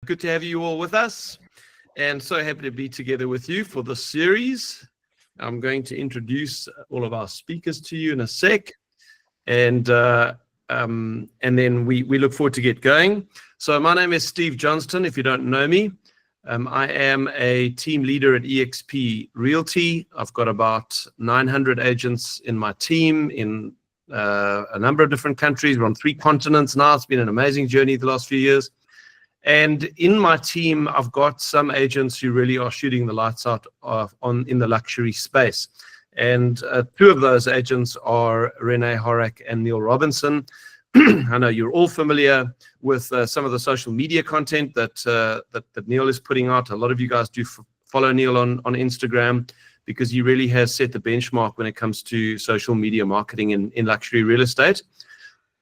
Good to have you all with us, and so happy to be together with you for this series. I'm going to introduce all of our speakers to you in a sec, and then we look forward to get going. So my name is Steve Johnston, if you don't know me. I am a team leader at eXp Realty. I've got about 900 agents in my team in a number of different countries. We're on 3 continents now. It's been an amazing journey the last few years. And in my team, I've got some agents who really are shooting the lights out in the luxury space. And 2 of those agents are Renee Horak and Neil Robinson. I know you're all familiar with some of the social media content that Neil is putting out. A lot of you guys do follow Neil on Instagram, because he really has set the benchmark when it comes to social media marketing in luxury real estate.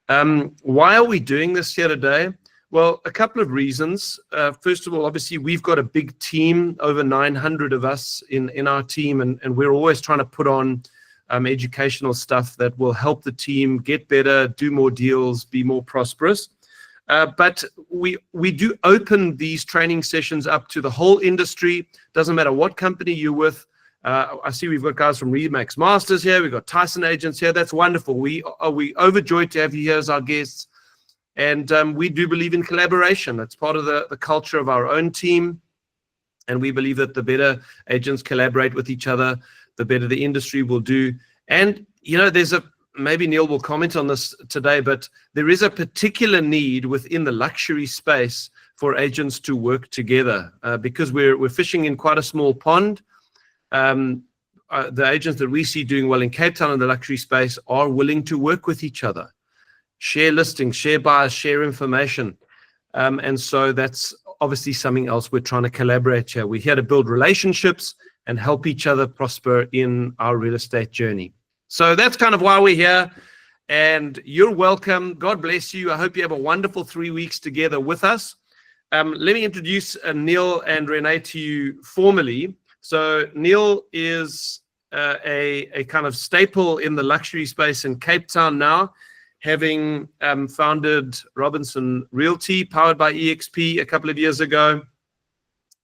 Why are we doing this here today? Well, a couple of reasons. First of all, obviously, we've got a big team, over 900 of us in our team, and we're always trying to put on educational stuff that will help the team get better, do more deals, be more prosperous. But we do open these training sessions up to the whole industry. Doesn't matter what company you're with. I see we've got guys from Remax Masters here. We've got Tyson agents here. That's wonderful. We overjoyed to have you here as our guests. And we do believe in collaboration. That's part of the culture of our own team. And we believe that the better agents collaborate with each other, the better the industry will do. And, you know, maybe Neil will comment on this today, but there is a particular need within the luxury space for agents to work together because we're fishing in quite a small pond. The agents that we see doing well in Cape Town in the luxury space are willing to work with each other, share listings, share buyers, share information. And so that's obviously something else we're trying to collaborate here. We're here to build relationships and help each other prosper in our real estate journey. So that's kind of why we're here. And you're welcome. God bless you. I hope you have a wonderful 3 weeks together with us. Let me introduce Neil and Renee to you formally. So Neil is a kind of staple in the luxury space in Cape Town now, having founded Robinson Realty, powered by eXp, a couple of years ago.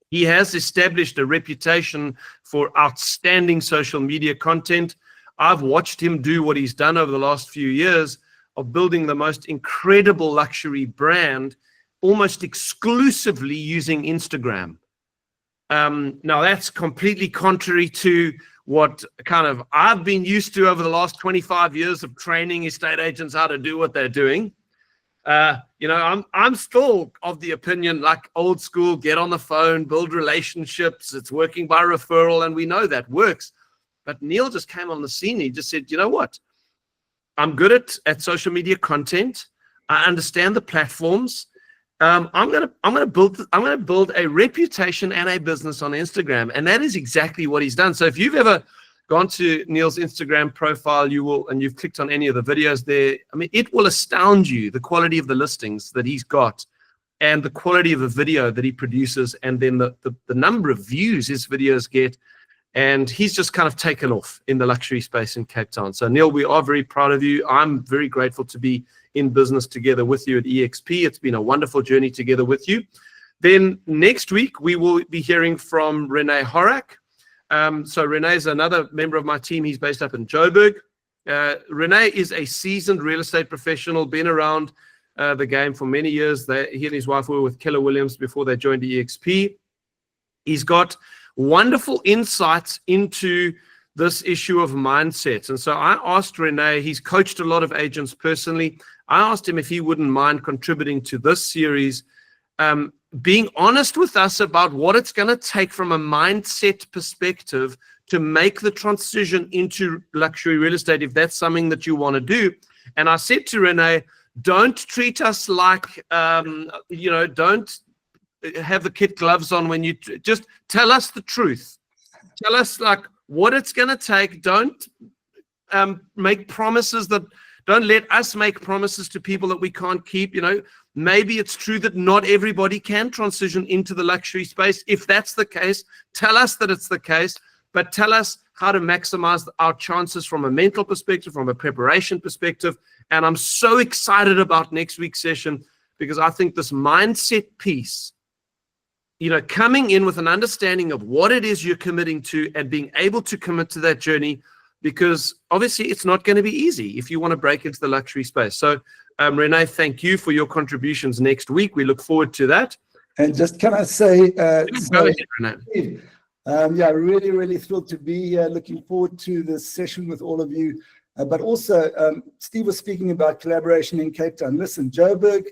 He has established a reputation for outstanding social media content. I've watched him do what he's done over the last few years of building the most incredible luxury brand, almost exclusively using Instagram. Now, that's completely contrary to what kind of I've been used to over the last 25 years of training estate agents how to do what they're doing. You know, I'm still of the opinion, like old school, get on the phone, build relationships. It's working by referral, and we know that works. But Neil just came on the scene. He just said, you know what? I'm good at social media content. I understand the platforms. I'm gonna build a reputation and a business on Instagram, and that is exactly what he's done. So if you've ever gone to Neil's Instagram profile, and you've clicked on any of the videos there, I mean, it will astound you, the quality of the listings that he's got and the quality of the video that he produces, and then the number of views his videos get. And he's just kind of taken off in the luxury space in Cape Town. So Neil, we are very proud of you. I'm very grateful to be in business together with you at eXp. It's been a wonderful journey together with you. Then next week, we will be hearing from Renee Horak. So Renee is another member of my team. He's based up in Joburg. Renee is a seasoned real estate professional, been around the game for many years. He and his wife were with Keller Williams before they joined eXp. He's got wonderful insights into this issue of mindset. And so I asked Renee, he's coached a lot of agents personally. I asked him if he wouldn't mind contributing to this series, being honest with us about what it's going to take from a mindset perspective to make the transition into luxury real estate, if that's something that you want to do. And I said to Renee, don't treat us like, don't have the kid gloves on when you just tell us the truth. Tell us like what it's going to take. Don't make promises don't let us make promises to people that we can't keep. You know, maybe it's true that not everybody can transition into the luxury space. If that's the case, tell us that it's the case, but tell us how to maximize our chances from a mental perspective, from a preparation perspective. And I'm so excited about next week's session because I think this mindset piece coming in with an understanding of what it is you're committing to and being able to commit to that journey, because obviously it's not going to be easy if you want to break into the luxury space. So, Renee, thank you for your contributions next week. We look forward to that. And just can I say, Go ahead, Renee. Yeah, really, really thrilled to be here. Looking forward to this session with all of you. But also, Steve was speaking about collaboration in Cape Town. Listen, Joburg,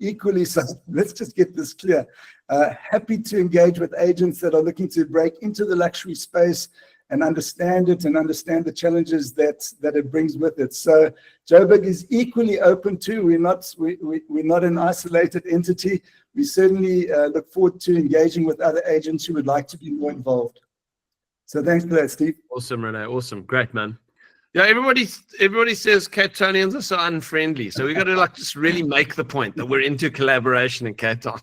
equally so. Let's just get this clear. Happy to engage with agents that are looking to break into the luxury space and understand it and understand the challenges that it brings with it. So Joburg is equally open too. We're not an isolated entity. We certainly look forward to engaging with other agents who would like to be more involved. So thanks for that, Steve. Awesome, Renee. Awesome. Great, man. Yeah, everybody says Cape Townians are so unfriendly. So we got to just really make the point that we're into collaboration in Cape Town.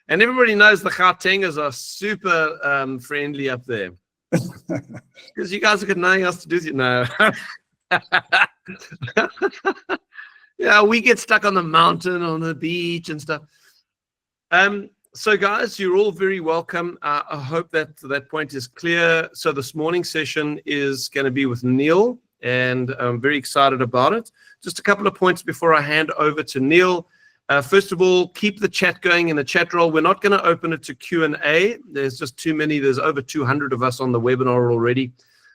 And everybody knows the Gautengers are super friendly up there. Because you guys have got nothing else to do. No. Yeah, we get stuck on the mountain, on the beach and stuff. So guys, you're all very welcome. I hope that point is clear. So this morning's session is going to be with Neil, and I'm very excited about it. Just a couple of points before I hand over to Neil. First of all, keep the chat going in the chat roll. We're not going to open it to Q&A. There's just too many. There's over 200 of us on the webinar already.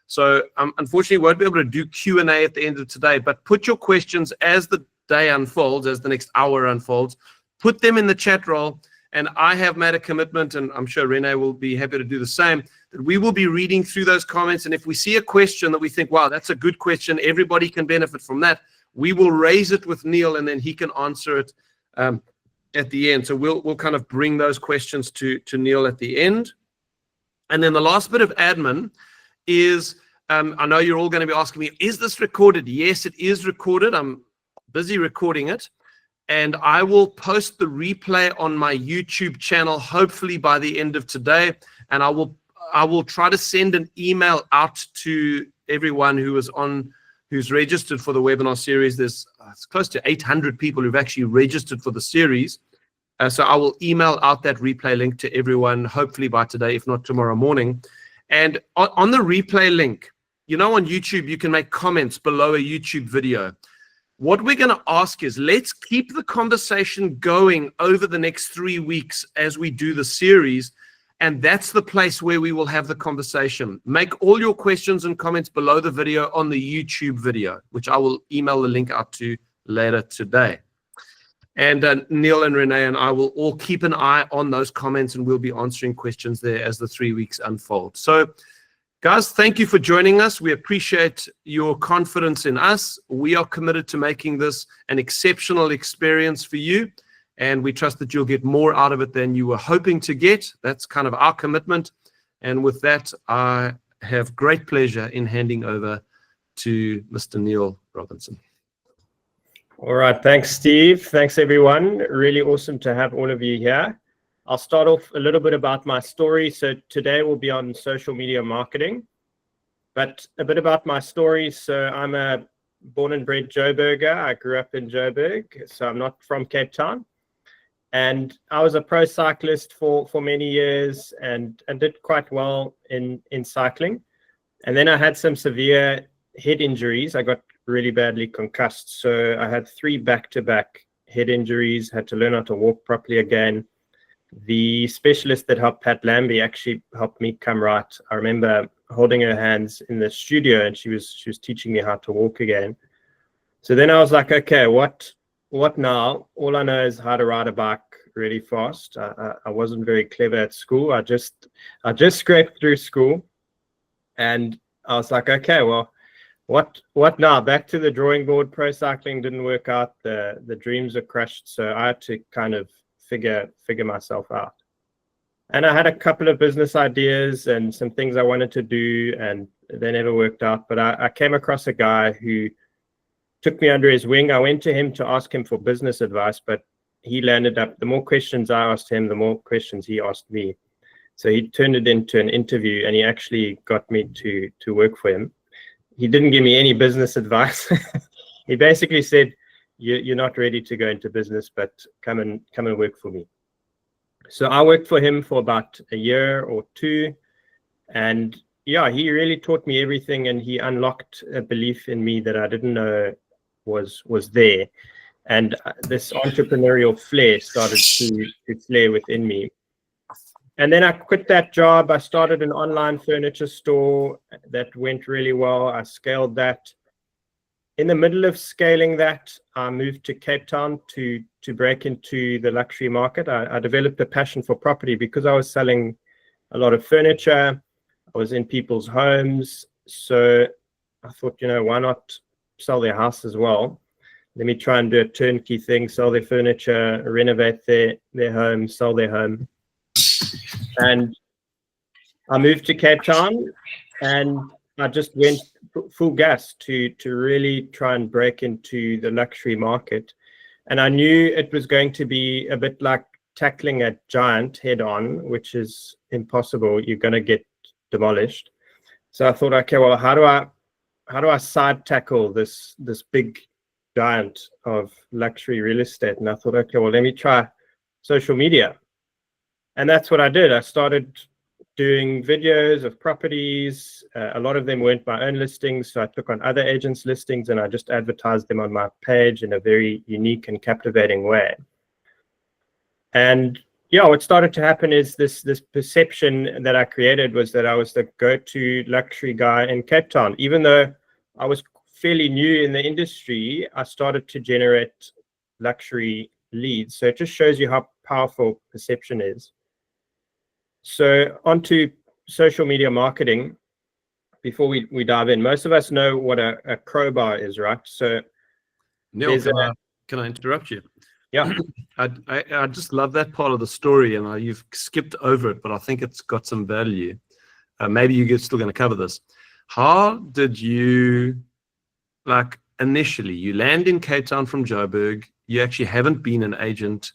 So unfortunately, we won't be able to do Q&A at the end of today, but put your questions as the day unfolds, as the next hour unfolds. Put them in the chat roll. And I have made a commitment, and I'm sure Renee will be happy to do the same, that we will be reading through those comments. And if we see a question that we think, wow, that's a good question, everybody can benefit from that, we will raise it with Neil, and then he can answer it at the end. So we'll kind of bring those questions to Neil at the end. And then the last bit of admin is, I know you're all going to be asking me, is this recorded? Yes, it is recorded. I'm busy recording it. And I will post the replay on my YouTube channel, hopefully by the end of today. And I will try to send an email out to everyone who's registered for the webinar series. It's close to 800 people who've actually registered for the series. So I will email out that replay link to everyone, hopefully by today, if not tomorrow morning. And on the replay link, on YouTube, you can make comments below a YouTube video. What we're going to ask is, let's keep the conversation going over the next 3 weeks as we do the series. And that's the place where we will have the conversation. Make all your questions and comments below the video on the YouTube video, which I will email the link out to later today. And Neil and Renee and I will all keep an eye on those comments, and we'll be answering questions there as the 3 weeks unfold. So, guys, thank you for joining us. We appreciate your confidence in us. We are committed to making this an exceptional experience for you, and we trust that you'll get more out of it than you were hoping to get. That's kind of our commitment. And with that, I have great pleasure in handing over to Mr. Neil Robinson. All right. Thanks, Steve. Thanks, everyone. Really awesome to have all of you here. I'll start off a little bit about my story. So today will be on social media marketing, but a bit about my story. So I'm a born and bred Joburger. I grew up in Joburg, so I'm not from Cape Town. And I was a pro cyclist for many years and did quite well in cycling. And then I had some severe head injuries. I got really badly concussed. So I had 3 back-to-back head injuries, had to learn how to walk properly again. The specialist that helped, Pat Lambie, actually helped me come right. I remember holding her hands in the studio, and she was teaching me how to walk again. So then I was like, okay, what now? All I know is how to ride a bike really fast. I wasn't very clever at school. I just scraped through school, and I was like, okay, well, what now? Back to the drawing board. Pro cycling didn't work out. The dreams are crushed. So I had to kind of figure myself out. And I had a couple of business ideas and some things I wanted to do, and they never worked out. But I came across a guy who took me under his wing. I went to him to ask him for business advice, but he landed up, the more questions I asked him, the more questions he asked me. So he turned it into an interview, and he actually got me to work for him. He didn't give me any business advice. He basically said, you're not ready to go into business, but come and work for me. So I worked for him for about a year or two, and yeah, he really taught me everything, and he unlocked a belief in me that I didn't know was there. And this entrepreneurial flair started to flare within me. And then I quit that job. I started an online furniture store that went really well. I scaled that. In the middle of scaling that, I moved to Cape Town to break into the luxury market. I developed a passion for property because I was selling a lot of furniture. I was in people's homes. So I thought, why not sell their house as well? Let me try and do a turnkey thing, sell their furniture, renovate their home, sell their home. And I moved to Cape Town, and I just went full gas to really try and break into the luxury market. And I knew it was going to be a bit like tackling a giant head on, which is impossible. You're going to get demolished. So I thought, okay, well, how do I side tackle this big giant of luxury real estate? And I thought, okay, well, let me try social media. And that's what I did. I started doing videos of properties. A lot of them weren't my own listings, so I took on other agents' listings and I just advertised them on my page in a very unique and captivating way. And yeah, what started to happen is this perception that I created was that I was the go-to luxury guy in Cape Town. Even though I was fairly new in the industry, I started to generate luxury leads. So it just shows you how powerful perception is. So onto social media marketing. Before we dive in, most of us know what a crowbar is, right? So Neil, can I interrupt you? Yeah. I just love that part of the story, and you've skipped over it, but I think it's got some value. Maybe you're still going to cover this. How did you, initially, you land in Cape Town from Joburg, you actually haven't been an agent.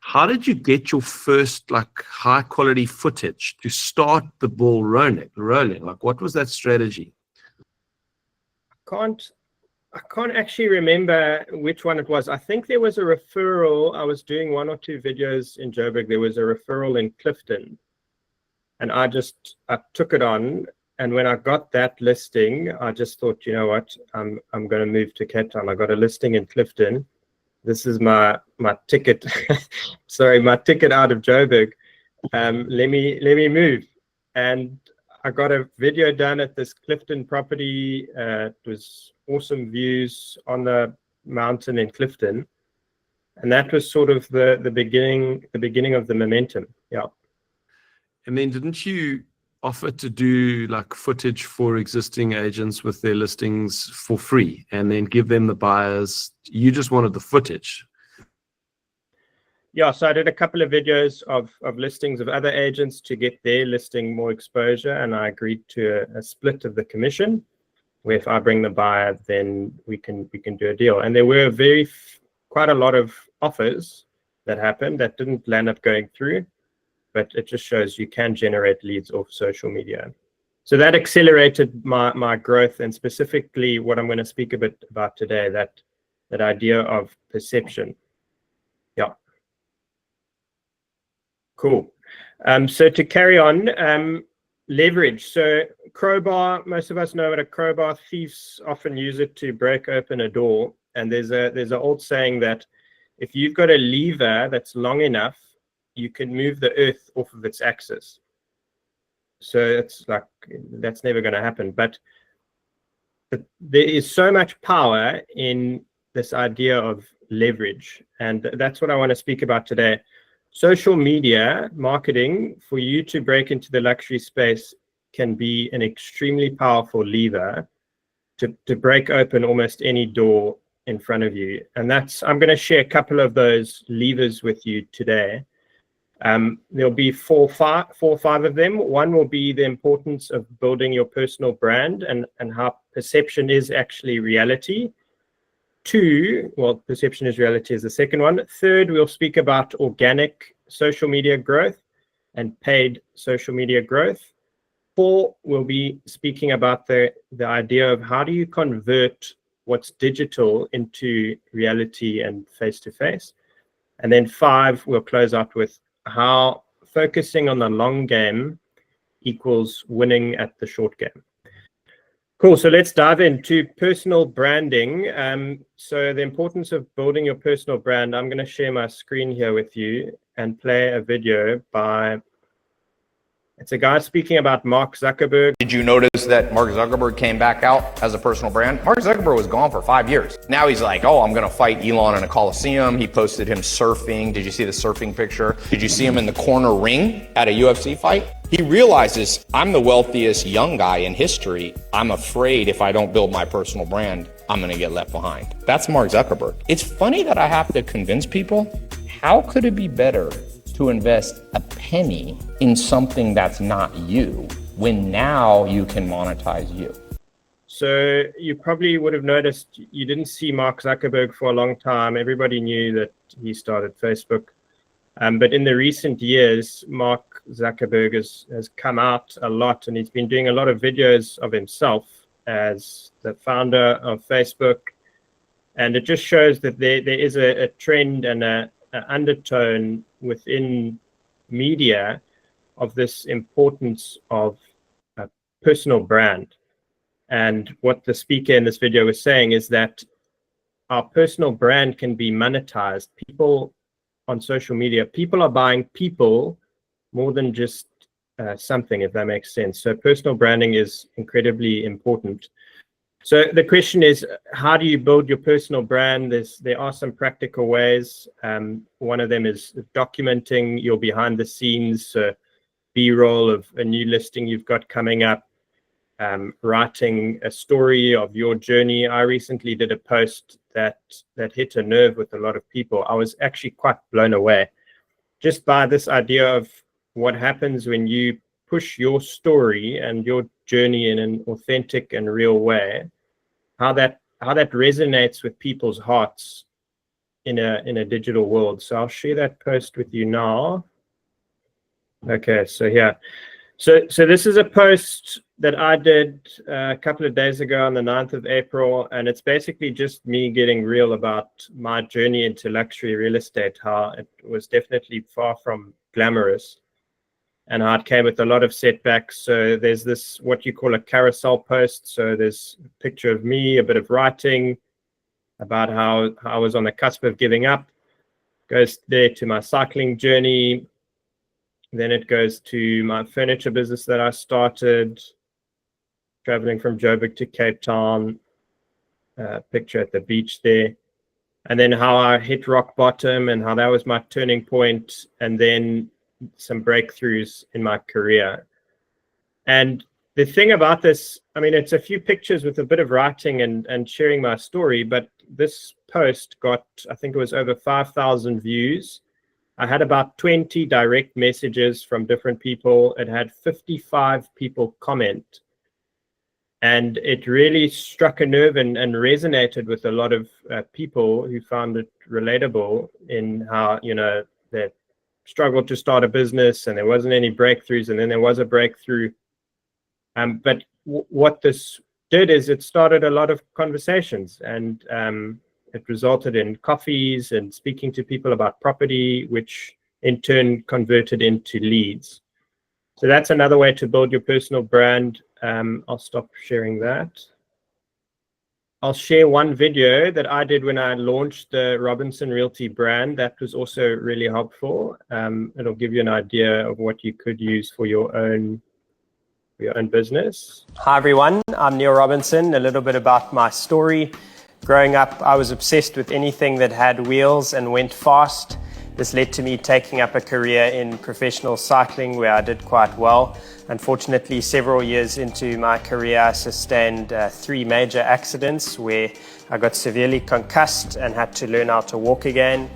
How did you get your first high quality footage to start the ball rolling? What was that strategy? I can't actually remember which one it was. I think there was a referral. I was doing 1 or 2 videos in Joburg. There was a referral in Clifton, and I took it on. And when I got that listing, I just thought, you know what, I'm going to move to Cape Town. I got a listing in Clifton. This is my ticket. Sorry, my ticket out of Joburg. Let me move. And I got a video done at this Clifton property. It was awesome views on the mountain in Clifton, and that was sort of the beginning of the momentum. Yeah. And then didn't you offer to do footage for existing agents with their listings for free and then give them the buyers? You just wanted the footage. Yeah, so I did a couple of videos of listings of other agents to get their listing more exposure, and I agreed to a split of the commission, where if I bring the buyer, then we can do a deal. And there were quite a lot of offers that happened that didn't land up going through, but it just shows you can generate leads off social media. So that accelerated my growth, and specifically what I'm going to speak a bit about today, that idea of perception. Yeah. Cool. So to carry on, leverage. So crowbar, most of us know what a crowbar. Thieves often use it to break open a door. And there's an old saying that if you've got a lever that's long enough, you can move the earth off of its axis. So it's that's never going to happen. But there is so much power in this idea of leverage. And that's what I want to speak about today. Social media marketing for you to break into the luxury space can be an extremely powerful lever to break open almost any door in front of you. And I'm going to share a couple of those levers with you today. There'll be four or five of them. One will be the importance of building your personal brand and how perception is actually reality. 2, well, perception is reality is the second one. 3rd, we'll speak about organic social media growth and paid social media growth. 4, we'll be speaking about the idea of how do you convert what's digital into reality and face-to-face. And then 5, we'll close out with how focusing on the long game equals winning at the short game. Cool. So let's dive into personal branding. So the importance of building your personal brand. I'm going to share my screen here with you and play a video by, it's a guy speaking about Mark Zuckerberg. Did you notice that Mark Zuckerberg came back out as a personal brand? Mark Zuckerberg was gone for 5 years. Now he's like, oh, I'm going to fight Elon in a Coliseum. He posted him surfing. Did you see the surfing picture? Did you see him in the corner ring at a UFC fight? He realizes, I'm the wealthiest young guy in history. I'm afraid if I don't build my personal brand, I'm going to get left behind. That's Mark Zuckerberg. It's funny that I have to convince people, how could it be better to invest a penny in something that's not you when now you can monetize you? So you probably would have noticed you didn't see Mark Zuckerberg for a long time. Everybody knew that he started Facebook. But in the recent years, Mark Zuckerberg has come out a lot, and he's been doing a lot of videos of himself as the founder of Facebook. And it just shows that there is a trend and an undertone within media of this importance of a personal brand. And what the speaker in this video was saying is that our personal brand can be monetized. People on social media, people are buying people more than just something, if that makes sense. So personal branding is incredibly important. So the question is, how do you build your personal brand? There are some practical ways. One of them is documenting your behind the scenes, B-roll of a new listing you've got coming up, writing a story of your journey. I recently did a post that hit a nerve with a lot of people. I was actually quite blown away just by this idea of what happens when you push your story and your journey in an authentic and real way, how that resonates with people's hearts in a digital world. So I'll share that post with you now. Okay, so here. So this is a post that I did a couple of days ago on the 9th of April, and it's basically just me getting real about my journey into luxury real estate, how it was definitely far from glamorous and how it came with a lot of setbacks. So there's this, what you call a carousel post. So there's a picture of me, a bit of writing about how I was on the cusp of giving up, goes there to my cycling journey. Then it goes to my furniture business that I started, traveling from Joburg to Cape Town, picture at the beach there. And then how I hit rock bottom and how that was my turning point, and then some breakthroughs in my career. And the thing about this, I mean, it's a few pictures with a bit of writing and sharing my story, but this post got, I think it was over 5,000 views. I had about 20 direct messages from different people. It had 55 people comment. And it really struck a nerve and resonated with a lot of people who found it relatable in how, you know, they struggled to start a business and there wasn't any breakthroughs, and then there was a breakthrough. But what this did is it started a lot of conversations, and it resulted in coffees and speaking to people about property, which in turn converted into leads. So that's another way to build your personal brand. I'll stop sharing that. I'll share one video that I did when I launched the Robinson Realty brand. That was also really helpful. It'll give you an idea of what you could use for your own business. Hi everyone, I'm Neil Robinson. A little bit about my story. Growing up, I was obsessed with anything that had wheels and went fast. This led to me taking up a career in professional cycling, where I did quite well. Unfortunately, several years into my career, I sustained 3 major accidents where I got severely concussed and had to learn how to walk again.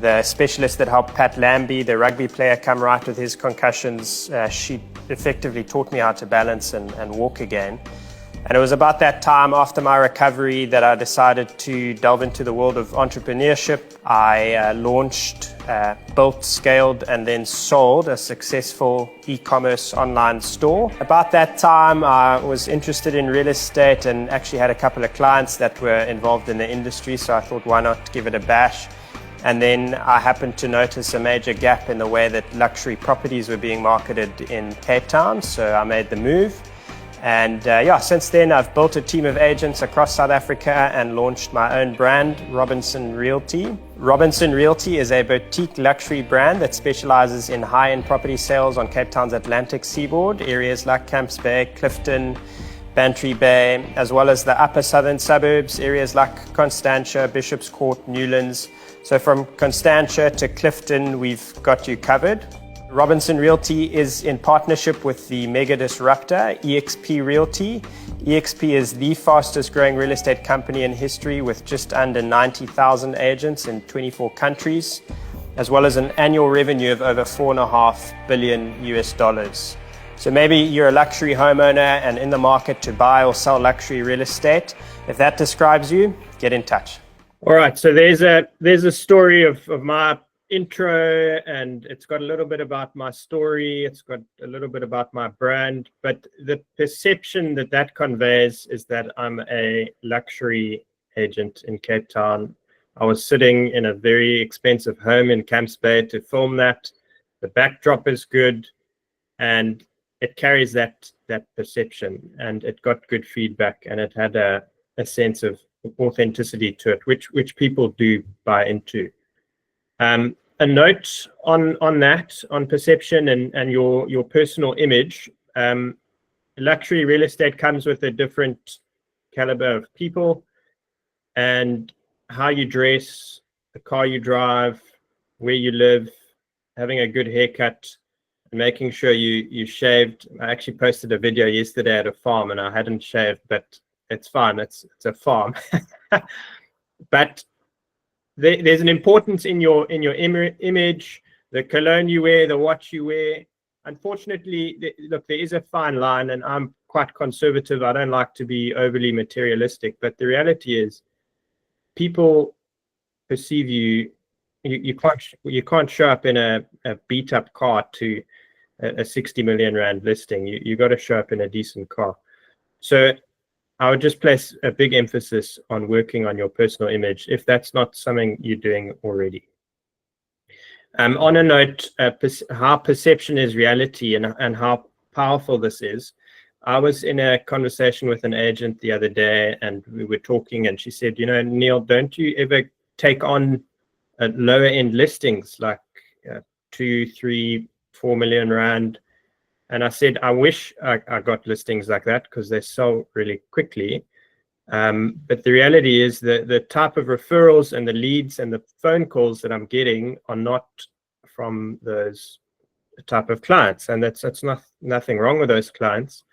The specialist that helped Pat Lambie, the rugby player, come right with his concussions, she effectively taught me how to balance and walk again. And it was about that time after my recovery that I decided to delve into the world of entrepreneurship. I launched, built, scaled, and then sold a successful e-commerce online store. About that time, I was interested in real estate and actually had a couple of clients that were involved in the industry, so I thought, why not give it a bash? And then I happened to notice a major gap in the way that luxury properties were being marketed in Cape Town, so I made the move. And since then I've built a team of agents across South Africa and launched my own brand, Robinson Realty. Robinson Realty is a boutique luxury brand that specializes in high-end property sales on Cape Town's Atlantic seaboard, areas like Camps Bay, Clifton, Bantry Bay, as well as the upper southern suburbs, areas like Constantia, Bishop's Court, Newlands. So from Constantia to Clifton, we've got you covered. Robinson Realty is in partnership with the mega disruptor, eXp Realty. eXp is the fastest growing real estate company in history with just under 90,000 agents in 24 countries, as well as an annual revenue of over $4.5 billion US. So maybe you're a luxury homeowner and in the market to buy or sell luxury real estate. If that describes you, get in touch. All right, so there's a story of my intro, and it's got a little bit about my story, it's got a little bit about my brand, but the perception that conveys is that I'm a luxury agent in Cape Town. I was sitting in a very expensive home in Camps Bay to film that. The backdrop is good and it carries that perception, and it got good feedback, and it had a sense of authenticity to it, which people do buy into. A note on that, on perception and your personal image. Luxury real estate comes with a different caliber of people, and how you dress, the car you drive, where you live, having a good haircut, and making sure you shaved. I actually posted a video yesterday at a farm and I hadn't shaved, but it's fine. It's a farm. But there's an importance in your image, the cologne you wear, the watch you wear. Unfortunately, look, there is a fine line, and I'm quite conservative. I don't like to be overly materialistic, but the reality is people perceive you. You can't show up in a beat up car to a 60 million rand listing. You got to show up in a decent car. So I would just place a big emphasis on working on your personal image if that's not something you're doing already. On a note, how perception is reality and how powerful this is. I was in a conversation with an agent the other day and we were talking, and she said, you know, Neil, don't you ever take on lower end listings like 2, 3, 4 million rand? And I said, I wish I got listings like that because they sell really quickly. But the reality is that the type of referrals and the leads and the phone calls that I'm getting are not from those type of clients. And that's nothing wrong with those clients.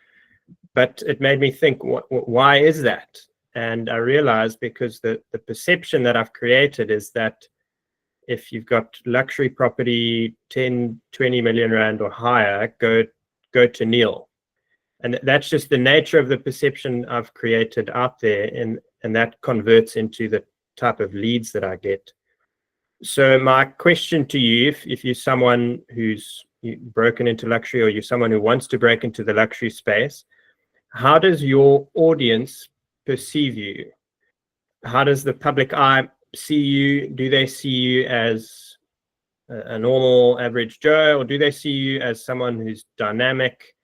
But it made me think, why is that? And I realized because the perception that I've created is that if you've got luxury property, 10, 20 million rand or higher, go to Neil. And that's just the nature of the perception I've created out there, and that converts into the type of leads that I get. So my question to you, if you're someone who's broken into luxury or you're someone who wants to break into the luxury space, how does your audience perceive you? How does the public eye see you? Do they see you as a normal average Joe, or do they see you as someone who's dynamic,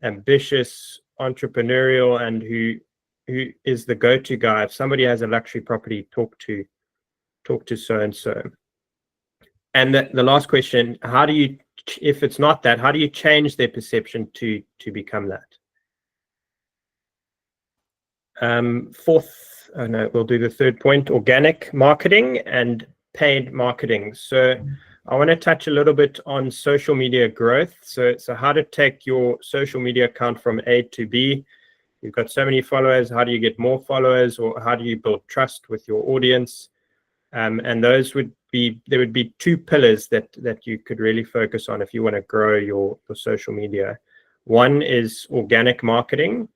ambitious, entrepreneurial, and who is the go-to guy? If somebody has a luxury property, talk to so and so. And the last question, how do you, if it's not that, how do you change their perception to become that? We'll do the third point: organic marketing and paid marketing. So I want to touch a little bit on social media growth. So how to take your social media account from A to B. You've got so many followers. How do you get more followers, or how do you build trust with your audience? And there would be two pillars that you could really focus on if you want to grow your social media. One is organic marketing.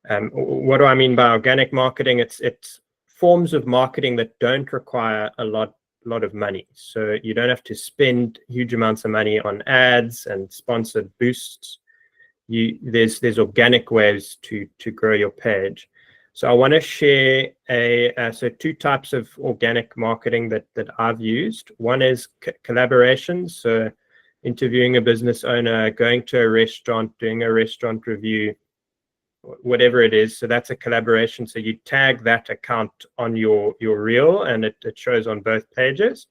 What do I mean by organic marketing? It's forms of marketing that don't require a lot of money. So you don't have to spend huge amounts of money on ads and sponsored boosts. There's organic ways to grow your page. So I want to share so two types of organic marketing that I've used. One is collaborations, so interviewing a business owner, going to a restaurant, doing a restaurant review, whatever it is. So that's a collaboration. So you tag that account on your reel, and it shows on both pages.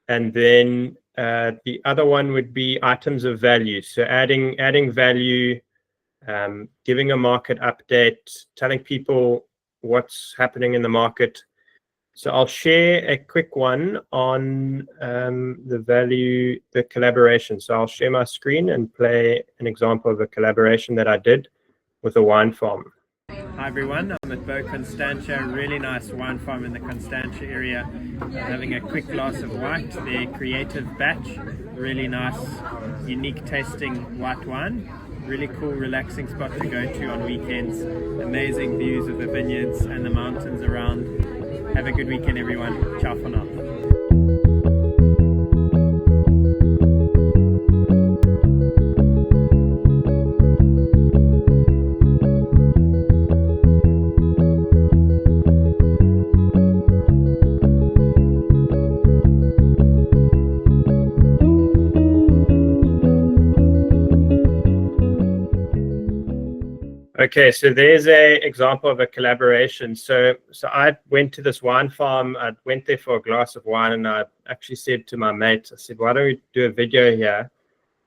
And then the other one would be items of value. So adding value, giving a market update, telling people what's happening in the market. So I'll share a quick one on the collaboration. So I'll share my screen and play an example of a collaboration that I did with a wine farm. Hi everyone, I'm at Bo Constantia, really nice wine farm in the Constantia area. I'm having a quick glass of white, their creative batch, really nice, unique tasting white wine. Really cool, relaxing spot to go to on weekends. Amazing views of the vineyards and the mountains around. Have a good weekend everyone. Ciao for now. Okay, so there's a example of a collaboration. So I went to this wine farm. I went there for a glass of wine, and I actually said to my mate, I said, why don't we do a video here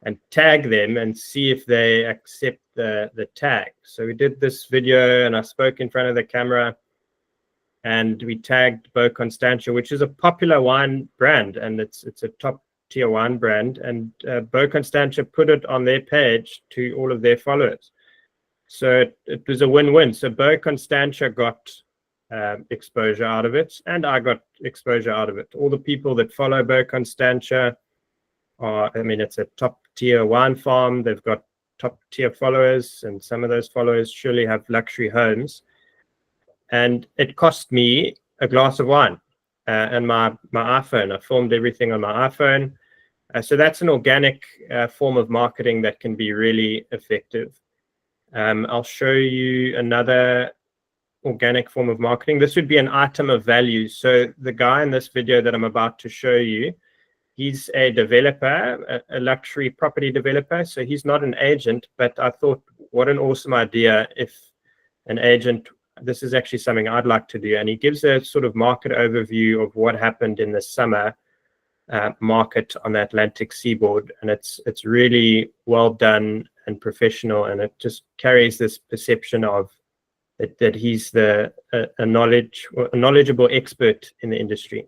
and tag them and see if they accept the tag. So we did this video, and I spoke in front of the camera, and we tagged Bo Constantia, which is a popular wine brand, and it's a top tier wine brand. And Bo Constantia put it on their page to all of their followers. So it was a win-win. So Bo Constantia got exposure out of it, and I got exposure out of it. All the people that follow Bo Constantia it's a top-tier wine farm. They've got top-tier followers, and some of those followers surely have luxury homes. And it cost me a glass of wine and my iPhone. I filmed everything on my iPhone. So that's an organic form of marketing that can be really effective. I'll show you another organic form of marketing. This would be an item of value. So the guy in this video that I'm about to show you, he's a developer, a luxury property developer. So he's not an agent, but I thought, what an awesome idea if an agent, this is actually something I'd like to do. And he gives a sort of market overview of what happened in the summer market on the Atlantic seaboard. And it's really well done and professional, and it just carries this perception of that he's a knowledgeable expert in the industry.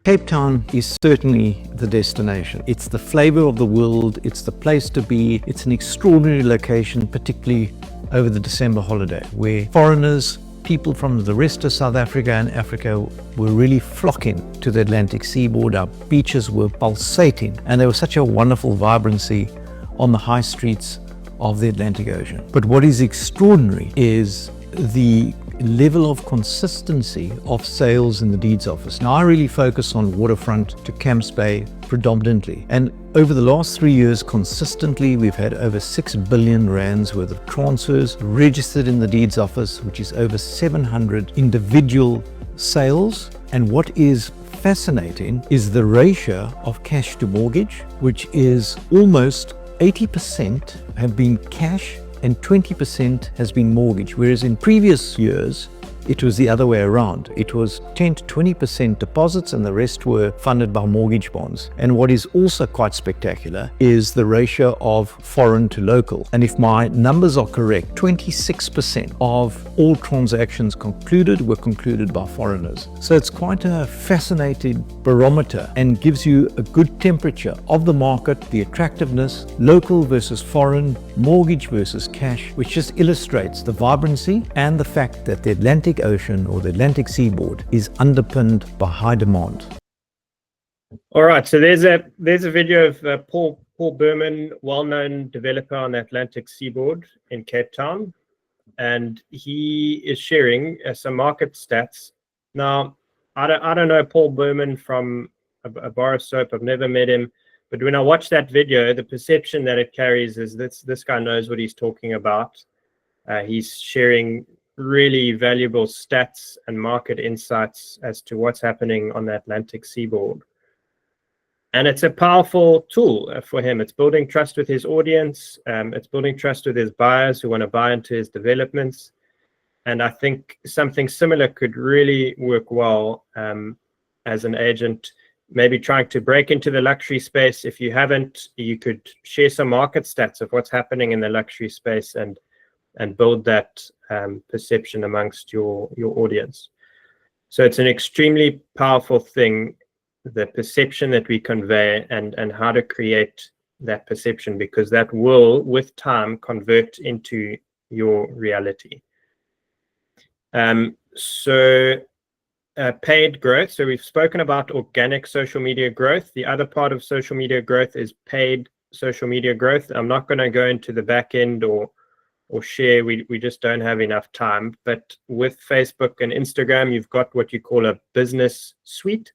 Cape Town is certainly the destination. It's the flavor of the world. It's the place to be. It's an extraordinary location, particularly over the December holiday, where foreigners, people from the rest of South Africa and Africa were really flocking to the Atlantic seaboard. Our beaches were pulsating, and there was such a wonderful vibrancy on the high streets of the Atlantic Ocean. But what is extraordinary is the level of consistency of sales in the deeds office. Now, I really focus on waterfront to Camps Bay predominantly. And over the last 3 years, consistently, we've had over 6 billion rands worth of transfers registered in the deeds office, which is over 700 individual sales. And what is fascinating is the ratio of cash to mortgage, which is almost 80% have been cash and 20% has been mortgage, whereas in previous years it was the other way around. It was 10 to 20% deposits and the rest were funded by mortgage bonds. And what is also quite spectacular is the ratio of foreign to local. And if my numbers are correct, 26% of all transactions were concluded by foreigners. So it's quite a fascinating barometer and gives you a good temperature of the market, the attractiveness, local versus foreign, mortgage versus cash, which just illustrates the vibrancy and the fact that the Atlantic Ocean or the Atlantic seaboard is underpinned by high demand. All right, so there's a video of Paul Berman, well-known developer on the Atlantic seaboard in Cape Town. and he is sharing some market stats. Now, I don't know Paul Berman from a bar of soap. I've never met him, but when I watch that video, the perception that it carries is this guy knows what he's talking about. He's sharing really valuable stats and market insights as to what's happening on the Atlantic seaboard. And it's a powerful tool for him. It's building trust with his audience. It's building trust with his buyers who want to buy into his developments. And I think something similar could really work well as an agent, maybe trying to break into the luxury space. If you haven't, you could share some market stats of what's happening in the luxury space and build that perception amongst your audience. So it's an extremely powerful thing, the perception that we convey and how to create that perception, because that will, with time, convert into your reality. Paid growth. So we've spoken about organic social media growth. The other part of social media growth is paid social media growth. I'm not going to go into the back end or share. We just don't have enough time. But with Facebook and Instagram, you've got what you call a business suite,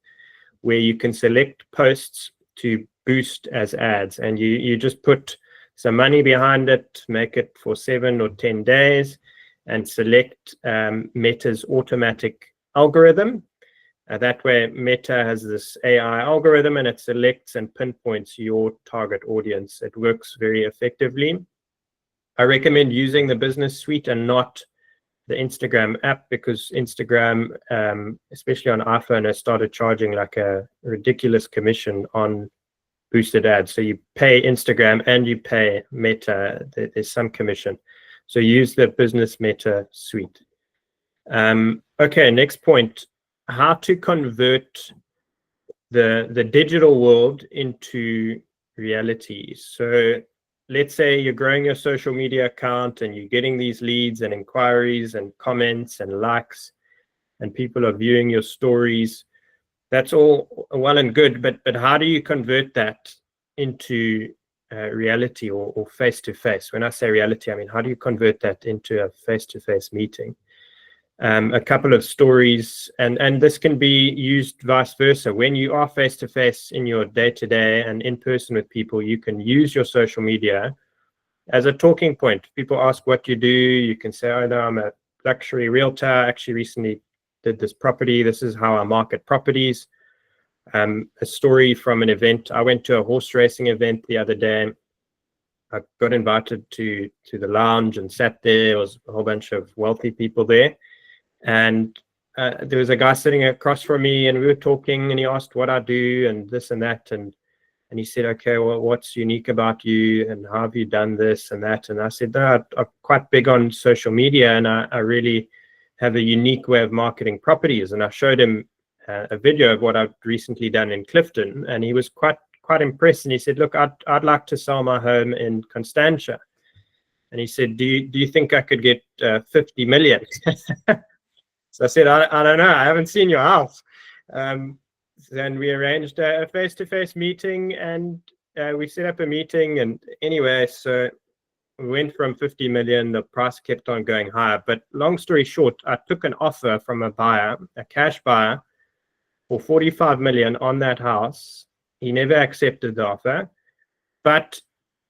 where you can select posts to boost as ads, and you just put some money behind it, make it for 7 or 10 days, and select Meta's automatic algorithm. That way, Meta has this AI algorithm, and it selects and pinpoints your target audience. It works very effectively. I recommend using the business suite and not the Instagram app, because Instagram, especially on iPhone, has started charging like a ridiculous commission on boosted ads. So you pay Instagram and you pay Meta. There's some commission. So use the business Meta suite. Okay, next point, how to convert the digital world into reality. So let's say you're growing your social media account and you're getting these leads and inquiries and comments and likes, and people are viewing your stories. That's all well and good, but how do you convert that into reality or face-to-face? When I say reality, I mean, how do you convert that into a face-to-face meeting? A couple of stories, and this can be used vice versa. When you are face-to-face in your day-to-day and in person with people, you can use your social media as a talking point. People ask what you do. You can say, oh, no, I'm a luxury realtor. I actually recently did this property. This is how I market properties. A story from an event. I went to a horse racing event the other day. I got invited to the lounge and sat there. There was a whole bunch of wealthy people there. And there was a guy sitting across from me, and we were talking, and he asked what I do and this and that. And he said, okay, well, what's unique about you, and how have you done this and that? And I said, no, I'm quite big on social media, and I really have a unique way of marketing properties. And I showed him a video of what I've recently done in Clifton, and he was quite impressed. And he said, look, I'd like to sell my home in Constantia. And he said, do you think I could get 50 million? So I said, I don't know. I haven't seen your house. Then we arranged a face-to-face meeting, and we set up a meeting. And anyway, so we went from 50 million. The price kept on going higher. But long story short, I took an offer from a buyer, a cash buyer, for 45 million on that house. He never accepted the offer. But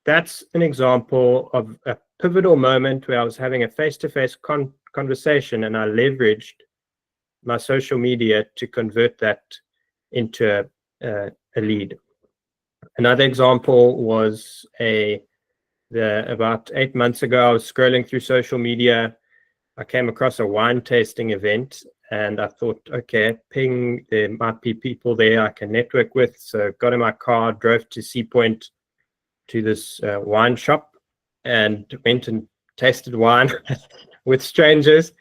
that's an example of a pivotal moment where I was having a face-to-face conversation, and I leveraged my social media to convert that into a lead. Another example was about 8 months ago, I was scrolling through social media. I came across a wine tasting event, and I thought, okay, ping, there might be people there I can network with. So got in my car, drove to Sea Point to this wine shop, and went and tasted wine with strangers.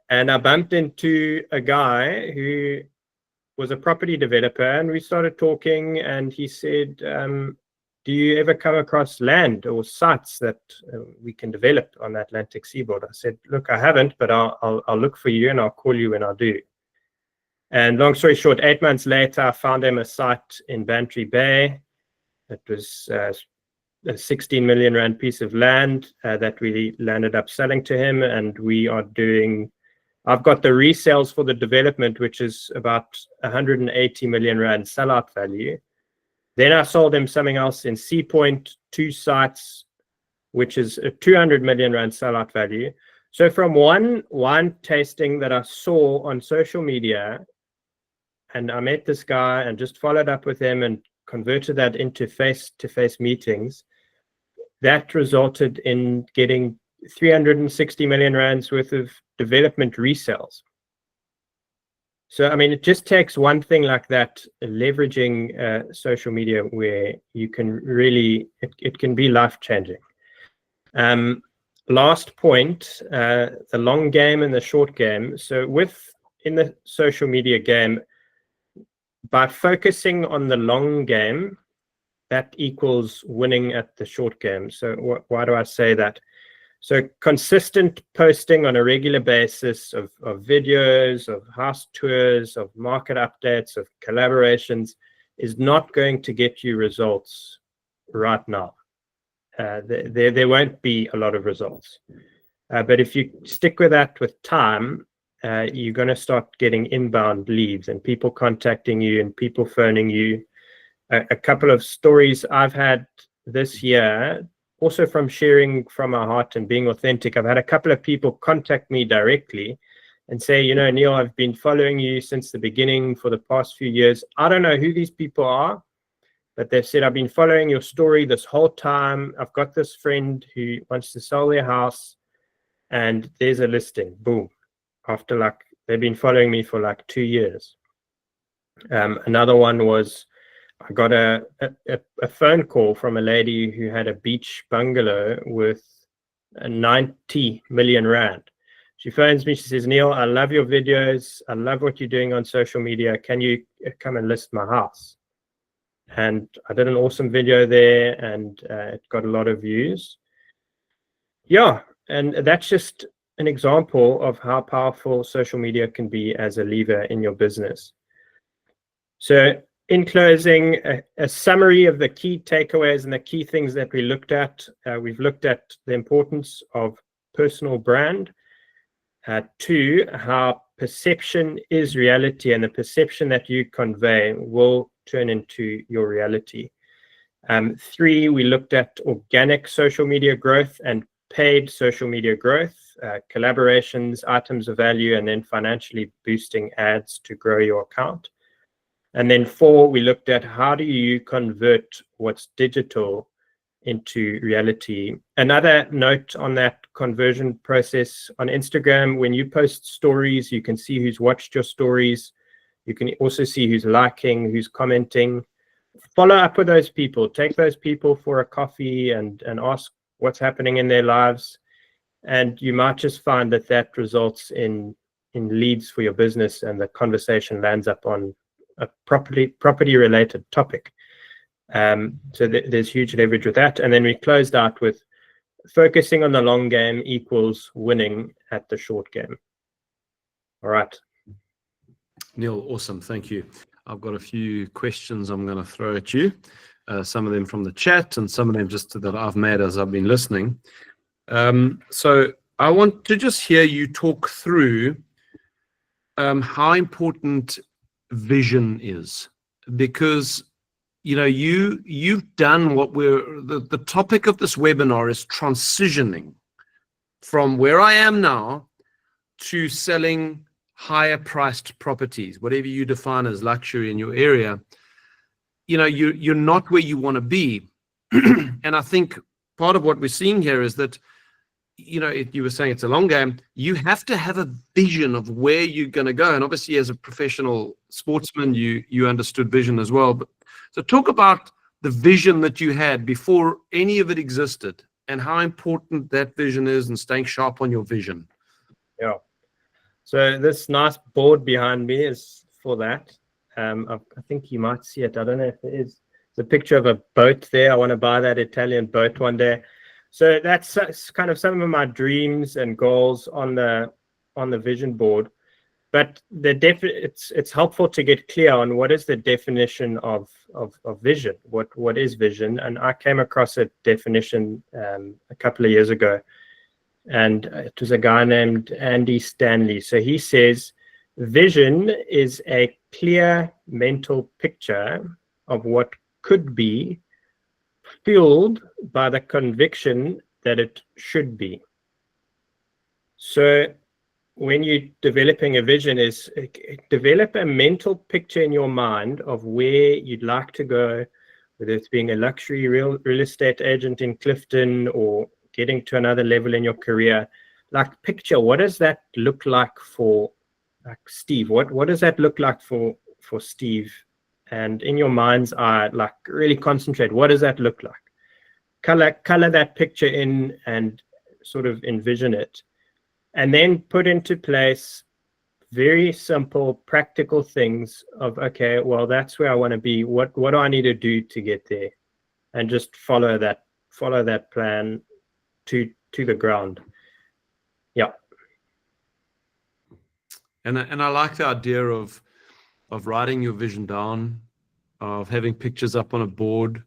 And I bumped into a guy who was a property developer, and we started talking, and he said, do you ever come across land or sites that we can develop on the Atlantic seaboard? I said, look, I haven't, but I'll look for you, and I'll call you when I do. And long story short, 8 months later, I found him a site in Bantry Bay. It was a 16 million rand piece of land that we landed up selling to him, and we are doing. I've got the resales for the development, which is about 180 million rand sellout value. Then I sold him something else in Sea Point, 2 sites, which is a 200 million rand sellout value. So from one wine tasting that I saw on social media, and I met this guy and just followed up with him and converted that into face-to-face meetings, that resulted in getting 360 million rands worth of development resales. So, I mean, it just takes one thing like that, leveraging social media, where you can really, it can be life-changing. Last point, the long game and the short game. So in the social media game, by focusing on the long game, that equals winning at the short game. So why do I say that? So consistent posting on a regular basis of videos, of house tours, of market updates, of collaborations is not going to get you results right now. There won't be a lot of results. But if you stick with that with time, you're going to start getting inbound leads and people contacting you and people phoning you. A couple of stories I've had this year, also from sharing from our heart and being authentic. I've had a couple of people contact me directly and say, you know, Neil, I've been following you since the beginning for the past few years. I don't know who these people are, but they've said, I've been following your story this whole time. I've got this friend who wants to sell their house and there's a listing. Boom. After like, they've been following me for like 2 years. Another one was, I got a phone call from a lady who had a beach bungalow worth 90 million rand. She phones me, she says, Neil, I love your videos. I love what you're doing on social media. Can you come and list my house? And I did an awesome video there and it got a lot of views. Yeah, and that's just an example of how powerful social media can be as a lever in your business. So in closing, a summary of the key takeaways and the key things that we looked at. We've looked at the importance of personal brand. 2, how perception is reality, and the perception that you convey will turn into your reality. 3, we looked at organic social media growth and paid social media growth, collaborations, items of value, and then financially boosting ads to grow your account. And then 4, we looked at how do you convert what's digital into reality. Another note on that conversion process on Instagram, when you post stories, you can see who's watched your stories. You can also see who's liking, who's commenting. Follow up with those people. Take those people for a coffee and ask what's happening in their lives. And you might just find that that results in leads for your business, and the conversation lands up on a property related topic. So there's huge leverage with that. And then we closed out with focusing on the long game equals winning at the short game. All right. Neil, awesome. Thank you. I've got a few questions I'm going to throw at you. Some of them from the chat and some of them just that I've made as I've been listening. So I want to just hear you talk through how important vision is, because you know you've done what the topic of this webinar is transitioning from where I am now to selling higher priced properties, whatever you define as luxury in your area. You know, you're not where you want to be. And I think part of what we're seeing here is that, you know, you were saying it's a long game. You have to have a vision of where you're going to go. And obviously, as a professional sportsman, you understood vision as well. But so talk about the vision that you had before any of it existed and how important that vision is and staying sharp on your vision. Yeah. So this nice board behind me is for that. I think you might see it. I don't know if it is. It's a picture of a boat there. I want to buy that Italian boat one day. So that's kind of some of my dreams and goals on the vision board. but it's helpful to get clear on what is the definition of vision. What is vision? And I came across a definition a couple of years ago, and it was a guy named Andy Stanley. So he says, vision is a clear mental picture of what could be, fueled by the conviction that it should be. So when you're developing a vision, is develop a mental picture in your mind of where you'd like to go, whether it's being a luxury real estate agent in Clifton or getting to another level in your career. Like, picture, what does that look like for Steve? What does that look like for Steve? And in your mind's eye, like, really concentrate. What does that look like? Color that picture in and sort of envision it. And then put into place very simple, practical things of, okay, well, that's where I want to be. What do I need to do to get there? And just follow that plan to the ground. Yeah. And I like the idea of writing your vision down, of having pictures up on a board.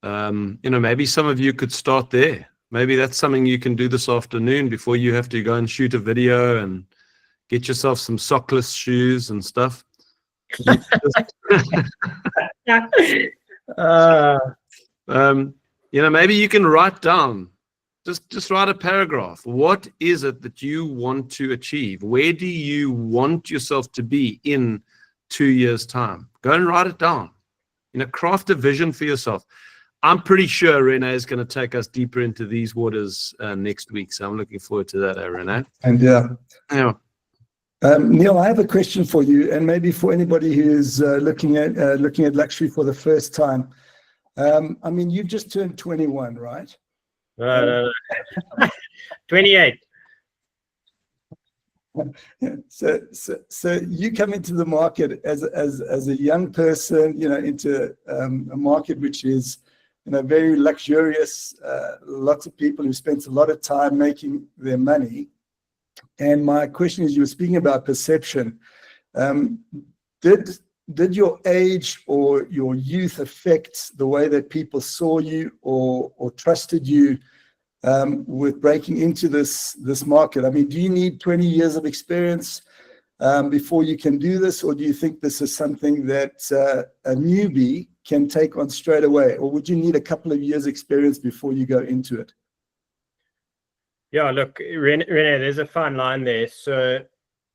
Maybe some of you could start there. Maybe that's something you can do this afternoon before you have to go and shoot a video and get yourself some sockless shoes and stuff. Maybe you can write down, just write a paragraph. What is it that you want to achieve? Where do you want yourself to be in 2 years' time? Go and write it down. Craft a vision for yourself. I'm pretty sure Renee is going to take us deeper into these waters next week. So I'm looking forward to that, Renee. And yeah. Neil, I have a question for you, and maybe for anybody who is looking at luxury for the first time. You've just turned 21, right? 28. So you come into the market as a young person, into a market which is very luxurious, lots of people who spent a lot of time making their money. And my question is, you were speaking about perception. Did your age or your youth affect the way that people saw you or trusted you with breaking into this market? Do you need 20 years of experience before you can do this, or do you think this is something that a newbie can take on straight away, or would you need a couple of years experience before you go into it? Yeah, look, Renee, there's a fine line there. So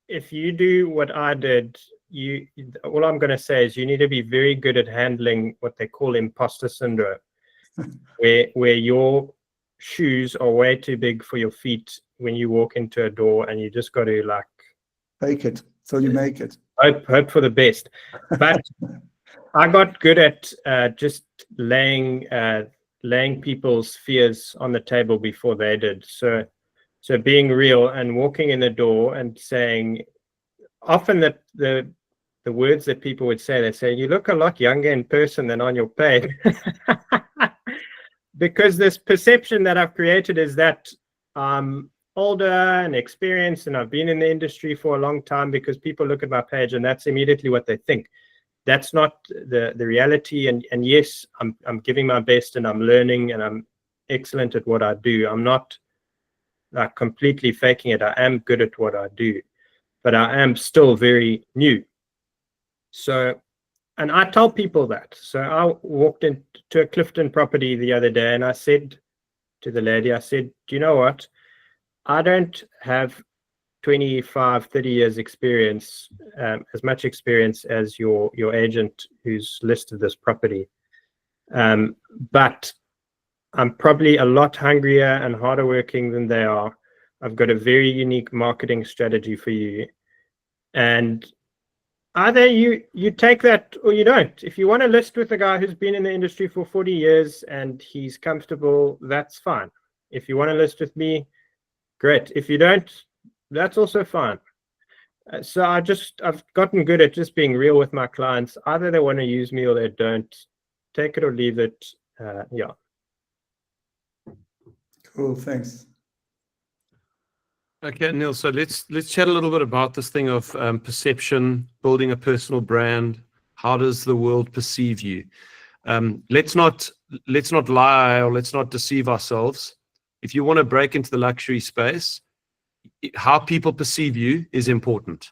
if you do what I did, all I'm going to say is you need to be very good at handling what they call imposter syndrome, where your shoes are way too big for your feet when you walk into a door, and you just got to fake it till you make it. Hope for the best. But I got good at just laying people's fears on the table before they did. So being real and walking in the door and saying, often the words that people would say, they say, you look a lot younger in person than on your page. Because this perception that I've created is that I'm older and experienced and I've been in the industry for a long time, because people look at my page and that's immediately what they think. That's not the reality. And yes, I'm giving my best and I'm learning and I'm excellent at what I do. I'm not completely faking it. I am good at what I do, but I am still very new. So, and I tell people that. So I walked into a Clifton property the other day and I said to the lady, I said, do you know what? I don't have 25, 30 years experience, as much experience as your agent who's listed this property. But I'm probably a lot hungrier and harder working than they are. I've got a very unique marketing strategy for you. And either you take that or you don't. If you want to list with a guy who's been in the industry for 40 years and he's comfortable, that's fine. If you want to list with me, great. If you don't, that's also fine. So I've gotten good at just being real with my clients. Either they want to use me or they don't. Take it or leave it. Yeah. Cool, thanks. Okay, Neil. So let's chat a little bit about this thing of perception, building a personal brand. How does the world perceive you? Let's not lie, or let's not deceive ourselves. If you want to break into the luxury space, how people perceive you is important.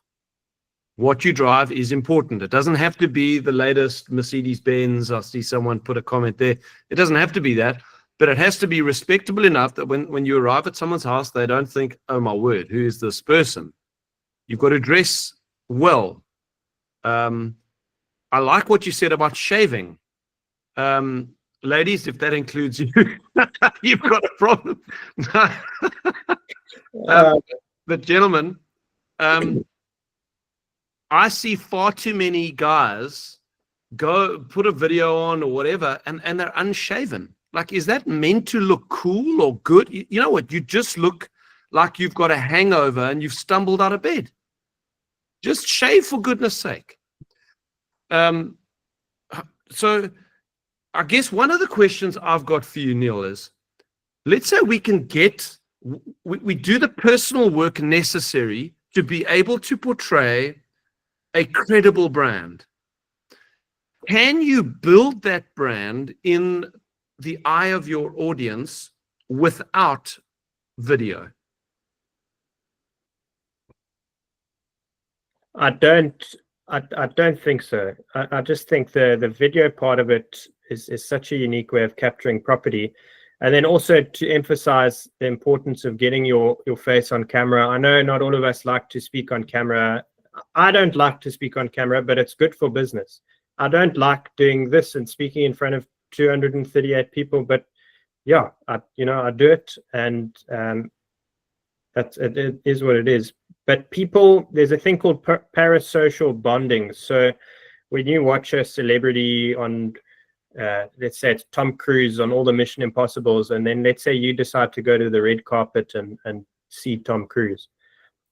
What you drive is important. It doesn't have to be the latest Mercedes Benz. I see someone put a comment there. It doesn't have to be that, but it has to be respectable enough that when you arrive at someone's house, they don't think, oh my word, who is this person? You've got to dress well. I like what you said about shaving. Ladies, if that includes you, you've got a problem. But gentlemen, I see far too many guys go put a video on or whatever, and they're unshaven. Like, is that meant to look cool or good? You know what? You just look like you've got a hangover and you've stumbled out of bed. Just shave, for goodness sake. So I guess one of the questions I've got for you, Neil, is, let's say we can get, we do the personal work necessary to be able to portray a credible brand. Can you build that brand in the eye of your audience without video? I don't think so. I just think the video part of it is such a unique way of capturing property. And then also to emphasize the importance of getting your face on camera. I know not all of us like to speak on camera. I don't like to speak on camera, but it's good for business. I don't like doing this and speaking in front of 238 people, but yeah, I do it, and it is what it is. But people, there's a thing called parasocial bonding. So when you watch a celebrity on, let's say it's Tom Cruise on all the Mission Impossibles, and then let's say you decide to go to the red carpet and see Tom Cruise.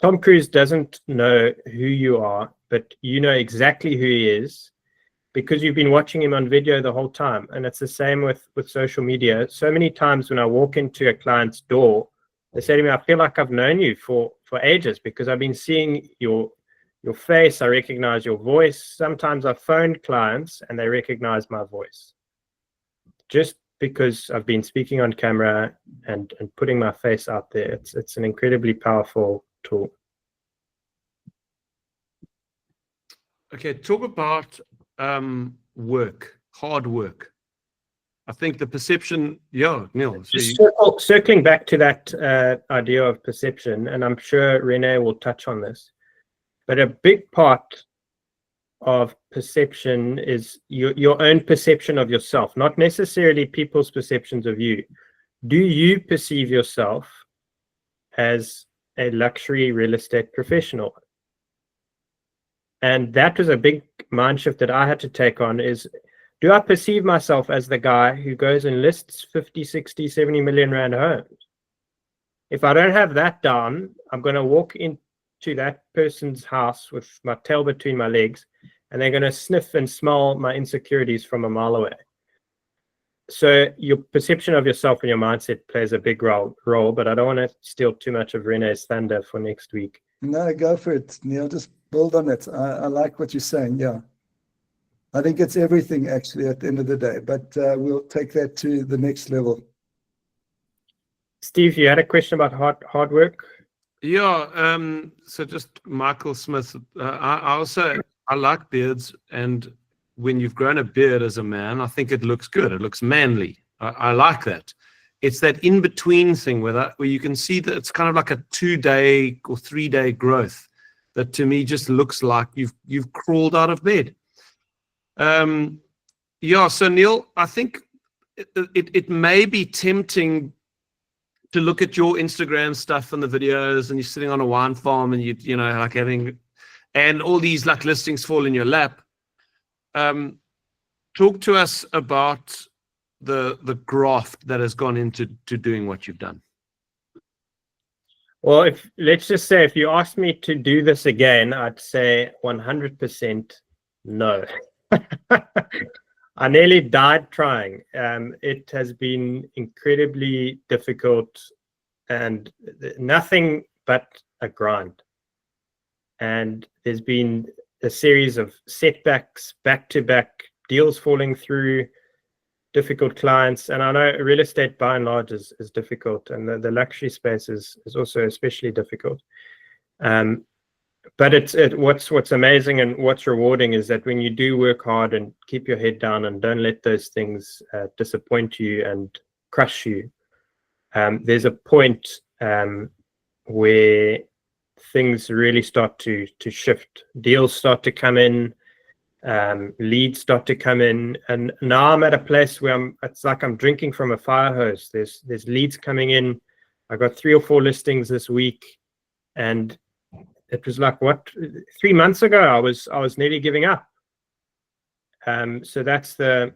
Tom Cruise doesn't know who you are, but you know exactly who he is because you've been watching him on video the whole time. And it's the same with social media. So many times when I walk into a client's door, they say to me, I feel like I've known you for ages because I've been seeing your face. I recognize your voice. Sometimes I've phoned clients and they recognize my voice just because I've been speaking on camera and putting my face out there. It's an incredibly powerful tool. Okay, talk about work, hard work. I think the perception, yeah, Neil. Just circling back to that idea of perception, and I'm sure Renee will touch on this, but a big part of perception is your own perception of yourself, not necessarily people's perceptions of you. Do you perceive yourself as a luxury real estate professional? And that was a big mind shift that I had to take on is, do I perceive myself as the guy who goes and lists 50, 60, 70 million rand homes? If I don't have that down, I'm going to walk into that person's house with my tail between my legs, and they're going to sniff and smell my insecurities from a mile away. So your perception of yourself and your mindset plays a big role, but I don't want to steal too much of Renee's thunder for next week. No, go for it, Neil. Just build on it. I like what you're saying. Yeah. I think it's everything actually at the end of the day, but we'll take that to the next level. Steve, you had a question about hard work? Yeah. So just Michael Smith. I like beards, and when you've grown a beard as a man, I think it looks good. It looks manly. I like that. It's that in-between thing where you can see that it's kind of like a 2-day or 3-day growth that to me just looks like you've crawled out of bed. Yeah, so Neil, I think it may be tempting to look at your Instagram stuff and the videos, and you're sitting on a wine farm and you know, like having, and all these like listings fall in your lap. Talk to us about the graft that has gone into doing what you've done. Well, let's just say if you asked me to do this again, I'd say 100% no. I nearly died trying. It has been incredibly difficult, and nothing but a grind. And there's been a series of setbacks, back-to-back deals falling through, difficult clients. And I know real estate by and large is difficult, and the luxury space is also especially difficult. But what's amazing and what's rewarding is that when you do work hard and keep your head down and don't let those things disappoint you and crush you, there's a point where things really start to shift. Deals start to come in, leads start to come in, and now I'm at a place where it's like I'm drinking from a fire hose. There's leads coming in. I got 3 or 4 listings this week, and it was like, what, 3 months ago I was nearly giving up. So that's the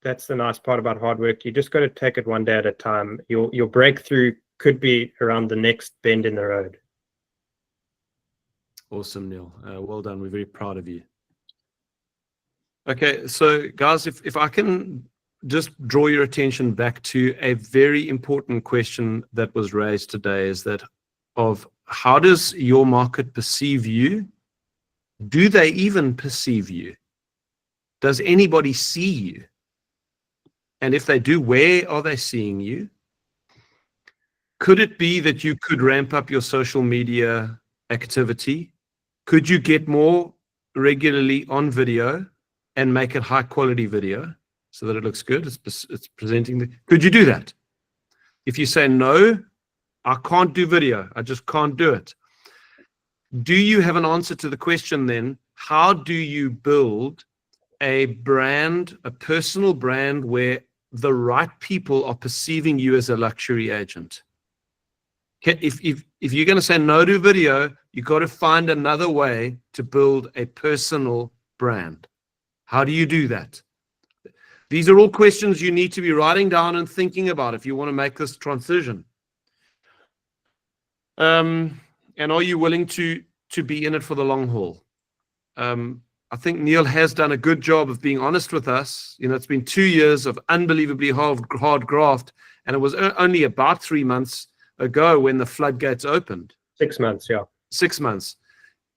nice part about hard work. You just got to take it one day at a time. Your breakthrough could be around the next bend in the road. Awesome, Neil. Well done. We're very proud of you. Okay, so guys, if I can just draw your attention back to a very important question that was raised today, is that of how does your market perceive you? Do they even perceive you? Does anybody see you? And if they do, where are they seeing you? Could it be that you could ramp up your social media activity? Could you get more regularly on video and make it high quality video so that it looks good? It's presenting. Could you do that? If you say no, I can't do video, I just can't do it. Do you have an answer to the question then? How do you build a brand, a personal brand, where the right people are perceiving you as a luxury agent? If you're going to say no to video, you've got to find another way to build a personal brand. How do you do that? These are all questions you need to be writing down and thinking about if you want to make this transition. And are you willing to be in it for the long haul? I think Neil has done a good job of being honest with us. You know, it's been 2 years of unbelievably hard graft, and it was only about 3 months ago when the floodgates opened. 6 months, yeah. 6 months.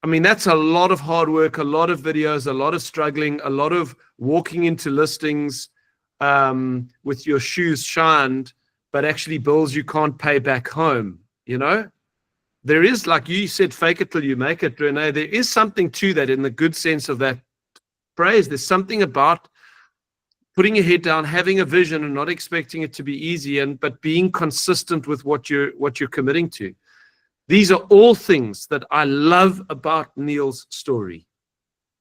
I mean, that's a lot of hard work, a lot of videos, a lot of struggling, a lot of walking into listings with your shoes shined, but actually bills you can't pay back home, you know? There is, like you said, fake it till you make it, Renee. There is something to that in the good sense of that phrase. There's something about putting your head down, having a vision and not expecting it to be easy, but being consistent with what you're committing to. These are all things that I love about Neil's story.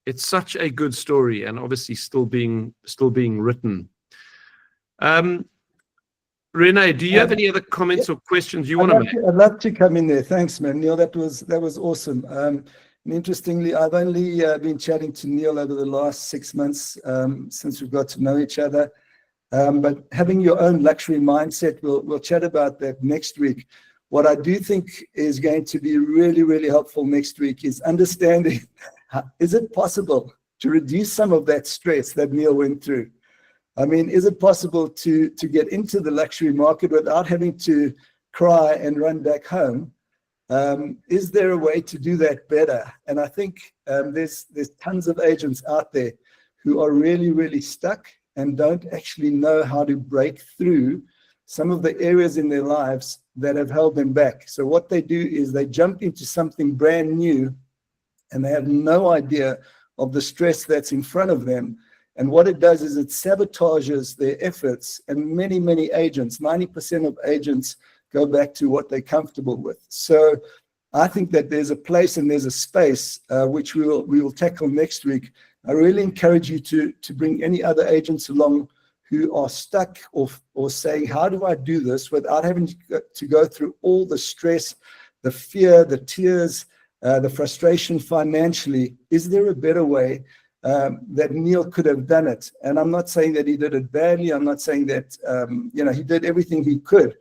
It's such a good story, and obviously still being written. Renee, do you have any other comments or questions you want to make? I'd love to come in there. Thanks, man. Neil, that was awesome. And interestingly, I've only been chatting to Neil over the last 6 months since we've got to know each other. But having your own luxury mindset, we'll chat about that next week. What I do think is going to be really, really helpful next week is understanding, is it possible to reduce some of that stress that Neil went through? I mean, is it possible to get into the luxury market without having to cry and run back home? Is there a way to do that better? And I think there's tons of agents out there who are really, really stuck and don't actually know how to break through some of the areas in their lives that have held them back. So what they do is they jump into something brand new and they have no idea of the stress that's in front of them. And what it does is it sabotages their efforts. And many, many agents, 90% of agents, go back to what they're comfortable with. So I think that there's a place and there's a space which we will tackle next week. I really encourage you to bring any other agents along who are stuck or saying, how do I do this without having to go through all the stress, the fear, the tears, the frustration financially? Is there a better way that Neil could have done it? And I'm not saying that he did it badly. I'm not saying that he did everything he could.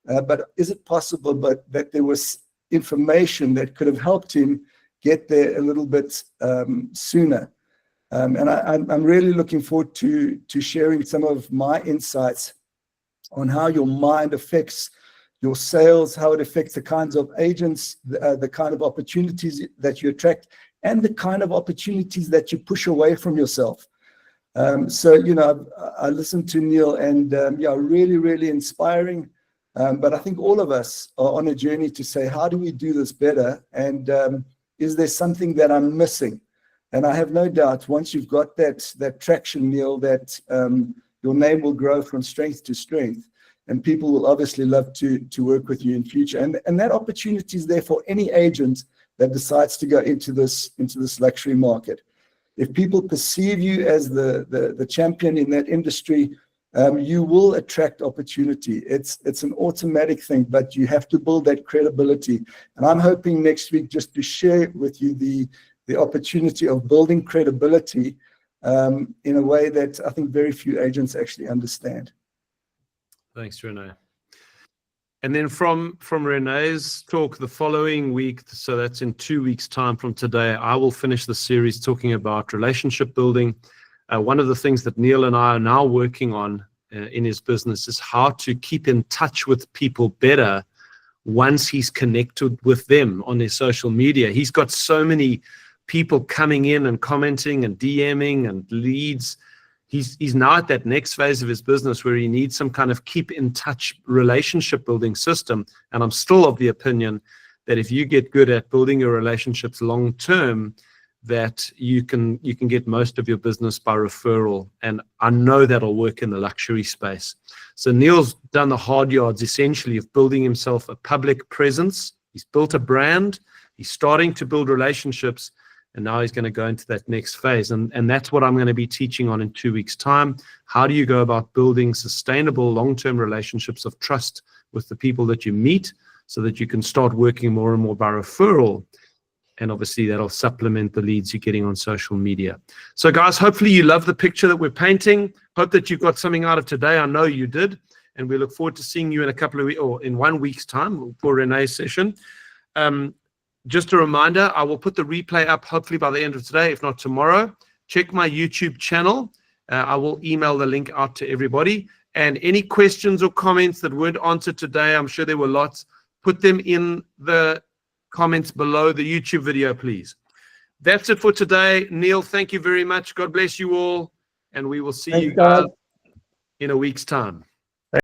But is it possible that there was information that could have helped him get there a little bit sooner? And I'm really looking forward to sharing some of my insights on how your mind affects your sales, how it affects the kinds of agents, the kind of opportunities that you attract, and the kind of opportunities that you push away from yourself. So, you know, I listened to Neil, and yeah, really, really inspiring. But I think all of us are on a journey to say, how do we do this better? And is there something that I'm missing? And I have no doubt once you've got that traction, Neil, that your name will grow from strength to strength. And people will obviously love to work with you in future. And that opportunity is there for any agent that decides to go into this luxury market. If people perceive you as the champion in that industry, you will attract opportunity. It's an automatic thing, but you have to build that credibility. And I'm hoping next week just to share with you the opportunity of building credibility in a way that I think very few agents actually understand. Thanks, Renee. And then from Renee's talk the following week, so that's in 2 weeks' time from today, I will finish the series talking about relationship building. One of the things that Neil and I are now working on in his business is how to keep in touch with people better once he's connected with them on their social media. He's got so many people coming in and commenting and DMing and leads. He's now at that next phase of his business where he needs some kind of keep in touch relationship building system. And I'm still of the opinion that if you get good at building your relationships long term, that you can get most of your business by referral. And I know that'll work in the luxury space. So Neil's done the hard yards essentially of building himself a public presence. He's built a brand. He's starting to build relationships. And now he's going to go into that next phase. And that's what I'm going to be teaching on in 2 weeks' time. How do you go about building sustainable long-term relationships of trust with the people that you meet so that you can start working more and more by referral? And obviously that'll supplement the leads you're getting on social media. So guys, hopefully you love the picture that we're painting. Hope that you got something out of today. I know you did. And we look forward to seeing you in a couple of weeks, or in 1 week's time for Renee's session. Just a reminder, I will put the replay up hopefully by the end of today, if not tomorrow. Check my YouTube channel. I will email the link out to everybody. And any questions or comments that weren't answered today, I'm sure there were lots, put them in the comments below the YouTube video, please. That's it for today. Neil, thank you very much. God bless you all. And we will see you guys in a week's time.